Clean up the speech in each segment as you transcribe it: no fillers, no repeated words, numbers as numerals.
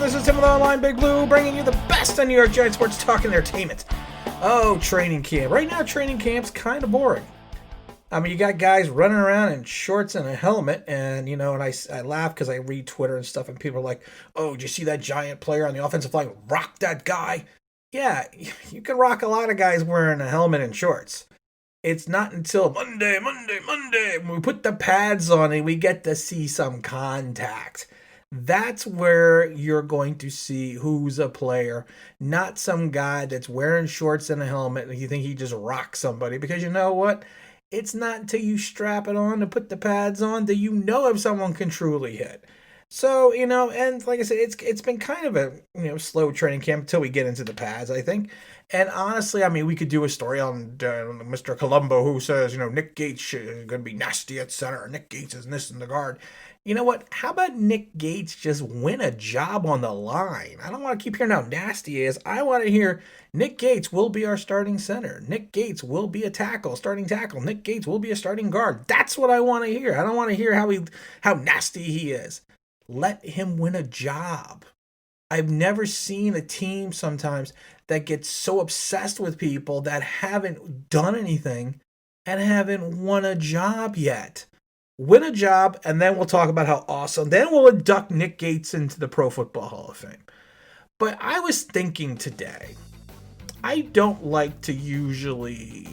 This is Tim with Online Big Blue, bringing you the best on New York Giants sports talk and entertainment. Oh, training camp. Right now, training camp's kind of boring. I mean, you got guys running around in shorts and a helmet, and, and I laugh because I read Twitter and stuff, and people are like, oh, did you see that Giant player on the offensive line rock that guy? Yeah, you can rock a lot of guys wearing a helmet and shorts. It's not until Monday, when we put the pads on and we get to see some contact. That's where you're going to see who's a player, not some guy that's wearing shorts and a helmet and you think he just rocks somebody. Because you know what? It's not until you strap it on to put the pads on that you know if someone can truly hit. So, and like I said, it's been kind of a slow training camp until we get into the pads, I think. And honestly, I mean, we could do a story on Mr. Colombo who says, Nick Gates is going to be nasty at center. Nick Gates is this in the guard. You know what? How about Nick Gates just win a job on the line? I don't want to keep hearing how nasty he is. I want to hear Nick Gates will be our starting center. Nick Gates will be a starting tackle. Nick Gates will be a starting guard. That's what I want to hear. I don't want to hear how nasty he is. Let him win a job. I've never seen a team sometimes that gets so obsessed with people that haven't done anything and haven't won a job yet. Win a job, and then we'll talk about how awesome. Then we'll induct Nick Gates into the Pro Football Hall of Fame. But I was thinking today, I don't like to usually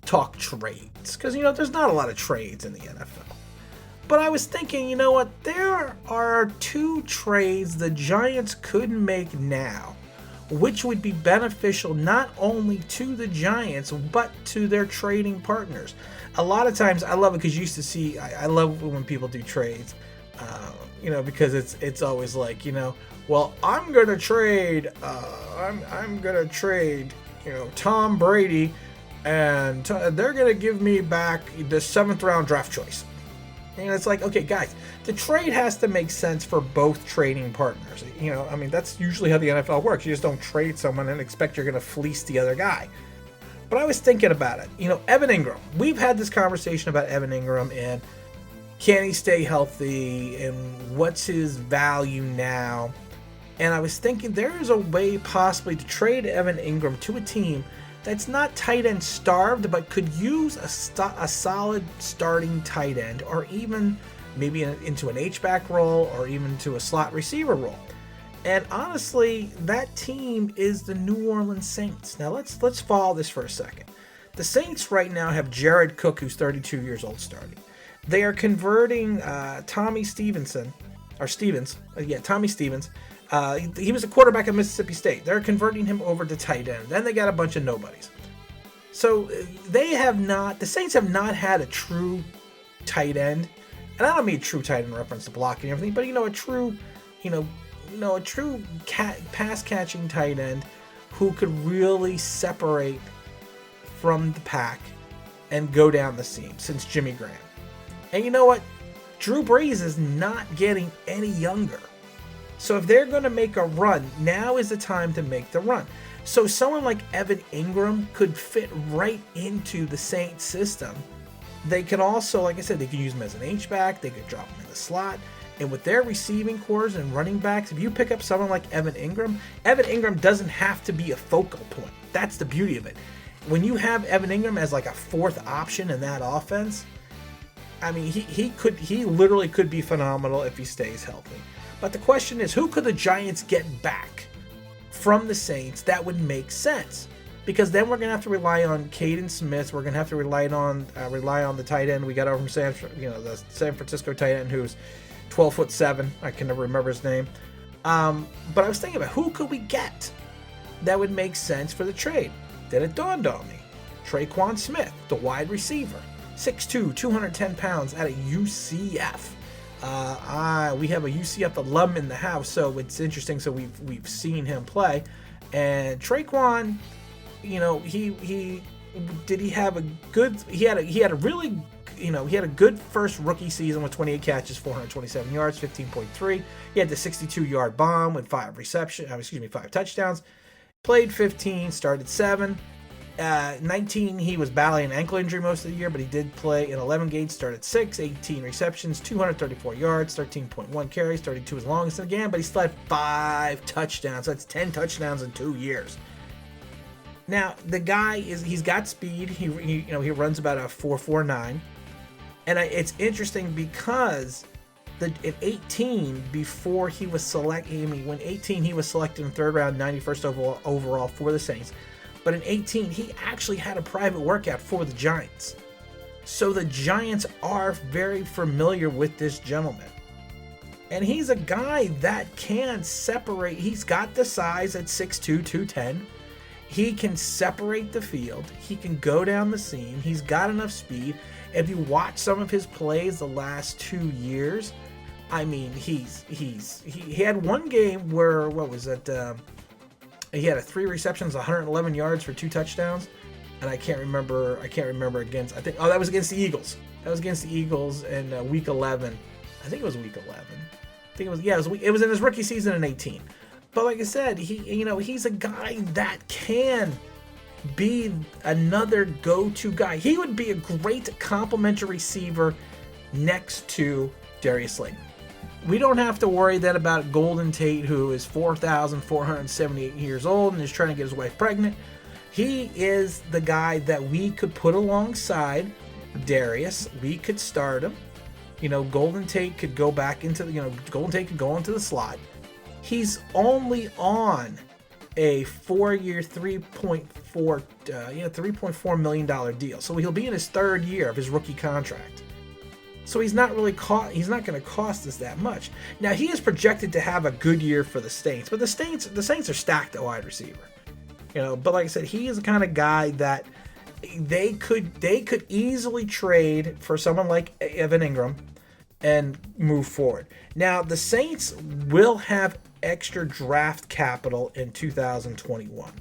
talk trades because, there's not a lot of trades in the NFL. But I was thinking, you know what? There are two trades the Giants could make now, which would be beneficial not only to the Giants, but to their trading partners. A lot of times, I love it because you used to see, I love when people do trades, because it's always like, well, I'm going to trade, Tom Brady, and they're going to give me back the 7th round draft choice. And it's like, okay, guys, the trade has to make sense for both trading partners. That's usually how the NFL works. You just don't trade someone and expect you're going to fleece the other guy. But I was thinking about it. Evan Engram. We've had this conversation about Evan Engram and can he stay healthy and what's his value now. And I was thinking there is a way possibly to trade Evan Engram to a team that's not tight end starved, but could use a solid starting tight end, or even maybe into an H-back role, or even to a slot receiver role. And honestly, that team is the New Orleans Saints. Now let's follow this for a second. The Saints right now have Jared Cook, who's 32 years old, starting. They are converting Tommy Stevens. He was a quarterback at Mississippi State. They're converting him over to tight end. Then they got a bunch of nobodies. So the Saints have not had a true tight end. And I don't mean true tight end in reference to blocking and everything, but a true pass catching tight end who could really separate from the pack and go down the seam since Jimmy Graham. And you know what? Drew Brees is not getting any younger. So if they're going to make a run, now is the time to make the run. So someone like Evan Engram could fit right into the Saints system. They can also, like I said, they could use him as an H-back. They could drop him in the slot. And with their receiving cores and running backs, if you pick up someone like Evan Engram doesn't have to be a focal point. That's the beauty of it. When you have Evan Engram as like a fourth option in that offense, I mean, he literally could be phenomenal if he stays healthy. But the question is, who could the Giants get back from the Saints that would make sense? Because then we're going to have to rely on Caden Smith. We're going to have to rely on the tight end we got over from the San Francisco tight end who's 12'7". I can never remember his name. But I was thinking about who could we get that would make sense for the trade. Then it dawned on me. Traquan Smith, the wide receiver, 6'2", 210 pounds out of UCF. We have a UCF alum in the house, so it's interesting. So we've seen him play, and Traquan, he had a good first rookie season with 28 catches, 427 yards, 15.3. He had the 62-yard bomb with 5 touchdowns. Played 15, started 7. 19, he was battling an ankle injury most of the year, but he did play in 11 games, started 6, 18 receptions, 234 yards, 13.1 carries, 32 his longest again, but he still had 5 touchdowns. So that's 10 touchdowns in 2 years. Now, the guy he's got speed. He runs about a 4.49. And it's interesting because at 18, before he was selected, when 18 he was selected in third round, 91st overall for the Saints. But in 18, he actually had a private workout for the Giants. So the Giants are very familiar with this gentleman. And he's a guy that can separate. He's got the size at 6'2", 210. He can separate the field. He can go down the seam. He's got enough speed. If you watch some of his plays the last 2 years, I mean, he had one game where, what was it? He had 3 receptions, 111 yards for 2 touchdowns, and I can't remember against. That was against the Eagles. That was against the Eagles in week 11. I think it was week 11. It was in his rookie season in 18. But like I said, he's a guy that can be another go-to guy. He would be a great complementary receiver next to Darius Slayton. We don't have to worry then about Golden Tate, who is 4,478 years old and is trying to get his wife pregnant. He is the guy that we could put alongside Darius. We could start him. Golden Tate could go back into Golden Tate could go into the slot. He's only on a 4-year, $3.4 million deal. So he'll be in his 3rd year of his rookie contract. So he's not going to cost us that much. Now, he is projected to have a good year for the Saints, but the Saints are stacked at wide receiver. But like I said, he is the kind of guy that they could easily trade for someone like Evan Engram and move forward. Now, the Saints will have extra draft capital in 2021.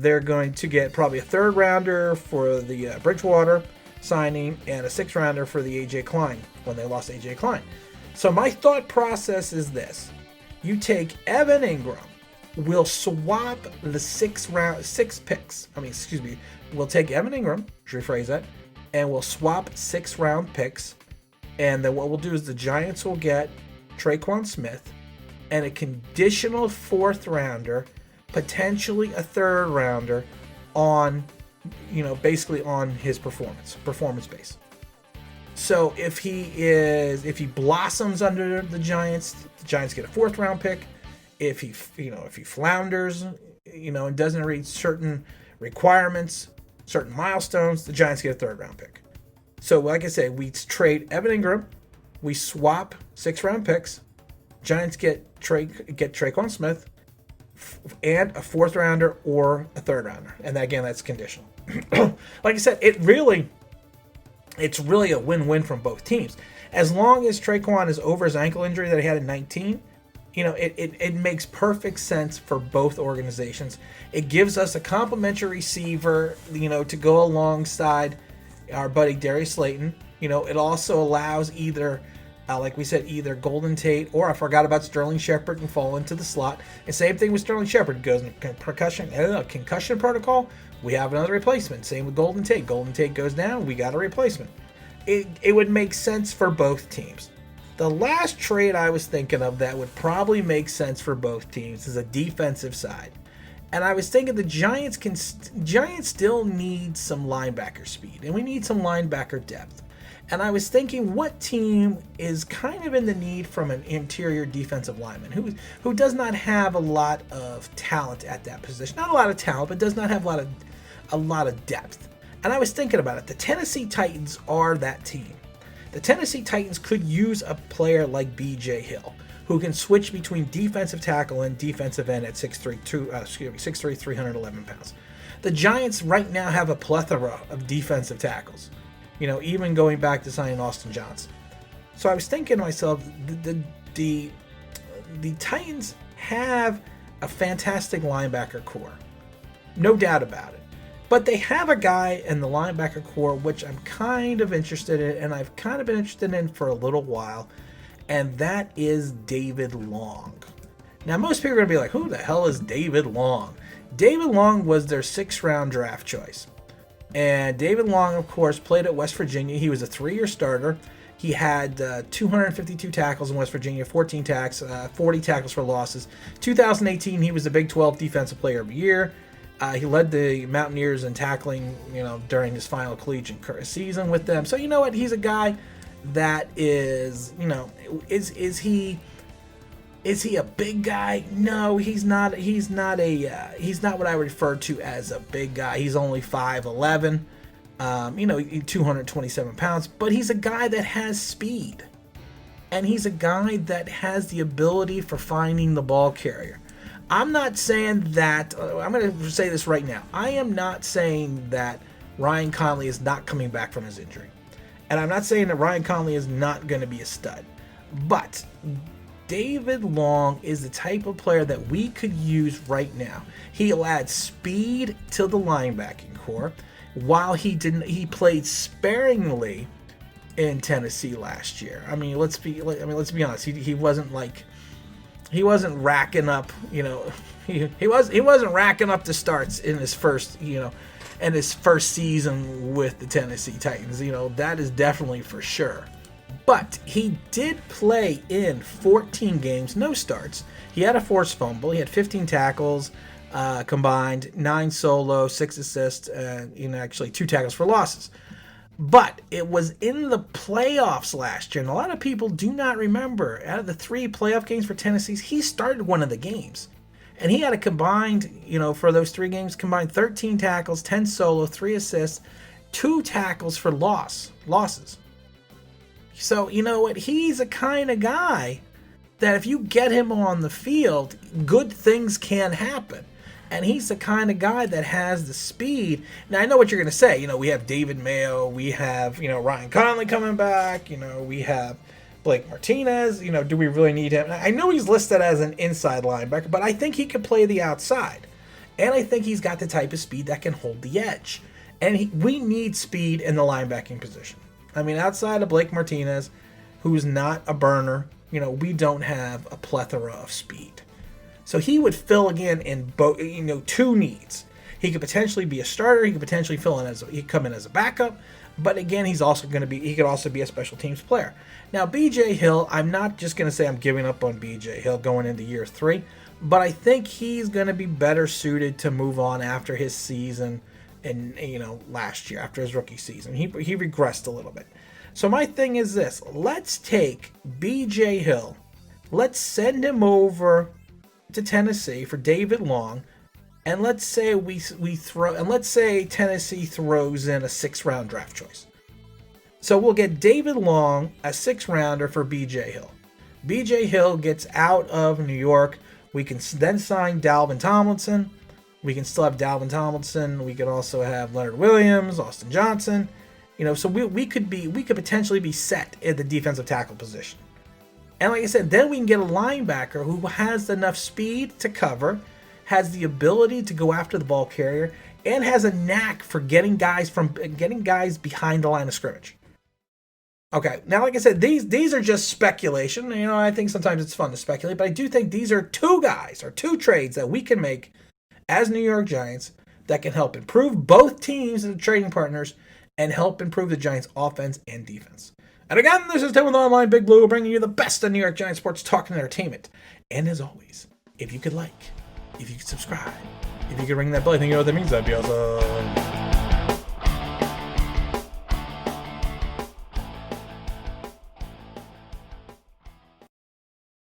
They're going to get probably a 3rd rounder for the Bridgewater signing and a 6th rounder for the A.J. Klein when they lost A.J. Klein. So my thought process is this. You take Evan Engram. We'll swap the 6 picks. We'll take Evan Engram, rephrase that, and we'll swap 6-round picks. And then what we'll do is the Giants will get Traquan Smith and a conditional 4th rounder, potentially a 3rd rounder on, basically on his performance base. So if he blossoms under the Giants get a 4th round pick. If he flounders, and doesn't reach certain requirements, certain milestones, the Giants get a 3rd round pick. So like I say, we trade Evan Engram, we swap 6-round picks, Giants get Traquan Smith, and a 4th rounder or a 3rd rounder. And again, that's conditional. Like I said, it's really a win-win from both teams. As long as Traquan is over his ankle injury that he had in 19, it makes perfect sense for both organizations. It gives us a complimentary receiver, to go alongside our buddy Darius Slayton. It also allows either Golden Tate, or I forgot about Sterling Shepard, can fall into the slot. And same thing with Sterling Shepard, goes in concussion protocol. We have another replacement. Same with Golden Tate. Golden Tate goes down, we got a replacement. It would make sense for both teams. The last trade I was thinking of that would probably make sense for both teams is a defensive side. And I was thinking the Giants still need some linebacker speed, and we need some linebacker depth. And I was thinking, what team is kind of in the need from an interior defensive lineman who does not have a lot of talent at that position? Not a lot of talent, but does not have a lot of depth. And I was thinking about it. The Tennessee Titans are that team. The Tennessee Titans could use a player like B.J. Hill, who can switch between defensive tackle and defensive end at 6'3", 311 pounds. The Giants right now have a plethora of defensive tackles, even going back to signing Austin Johnson. So I was thinking to myself, the Titans have a fantastic linebacker core, no doubt about it. But they have a guy in the linebacker core which I'm kind of interested in, and I've kind of been interested in for a little while, and that is David Long. Now, most people are going to be like, who the hell is David Long? David Long was their 6th-round draft choice. And David Long, of course, played at West Virginia. He was a 3-year starter. He had 252 tackles in West Virginia, 40 tackles for losses. 2018, he was the Big 12 Defensive Player of the Year. He led the Mountaineers in tackling, during his final collegiate season with them. So you know what? He's a guy that is, is he a big guy? No, he's not. He's not what I refer to as a big guy. He's only 5'11", 227 pounds. But he's a guy that has speed, and he's a guy that has the ability for finding the ball carrier. I'm not saying that. I'm going to say this right now. I am not saying that Ryan Conley is not coming back from his injury, and I'm not saying that Ryan Conley is not going to be a stud, but David Long is the type of player that we could use right now. He'll add speed to the linebacking core. While he played sparingly in Tennessee last year. I mean, let's be honest. He wasn't racking up. He wasn't racking up the starts in his first season with the Tennessee Titans. That is definitely for sure. But he did play in 14 games, no starts. He had a forced fumble. He had 15 tackles combined, 9 solo, 6 assists, and actually 2 tackles for losses. But it was in the playoffs last year, and a lot of people do not remember. Out of the 3 playoff games for Tennessee, he started one of the games. And he had a combined, for those 3 games, combined 13 tackles, 10 solo, 3 assists, 2 tackles for losses. So, you know what? He's a kind of guy that if you get him on the field, good things can happen. And he's the kind of guy that has the speed. Now, I know what you're going to say. We have David Mayo. We have, Ryan Conley coming back. We have Blake Martinez. Do we really need him? I know he's listed as an inside linebacker, but I think he could play the outside. And I think he's got the type of speed that can hold the edge. And we need speed in the linebacking position. I mean, outside of Blake Martinez, who's not a burner, we don't have a plethora of speed. So he would fill again in both, 2 needs. He could potentially be a starter. He could potentially come in as a backup. But again, he could also be a special teams player. Now, B.J. Hill, I'm not just going to say I'm giving up on B.J. Hill going into year 3, but I think he's going to be better suited to move on after his season. And last year, after his rookie season, he regressed a little bit. So my thing is this: let's take B.J. Hill, let's send him over to Tennessee for David Long, and let's say Tennessee throws in a 6th-round draft choice. So we'll get David Long, a 6th-rounder for B.J. Hill. B.J. Hill gets out of New York. We can then sign Dalvin Tomlinson. We can still have Dalvin Tomlinson. We could also have Leonard Williams, Austin Johnson. So we could potentially be set at the defensive tackle position. And like I said, then we can get a linebacker who has enough speed to cover, has the ability to go after the ball carrier, and has a knack for getting guys behind the line of scrimmage. Okay, now like I said, these are just speculation. I think sometimes it's fun to speculate, but I do think these are 2 guys or 2 trades that we can make as New York Giants that can help improve both teams and trading partners and help improve the Giants' offense and defense. And again, this is Tim with Online Big Blue, bringing you the best of New York Giants sports talk and entertainment. And as always, if you could subscribe, if you could ring that bell, I think you know what that means. That'd be awesome.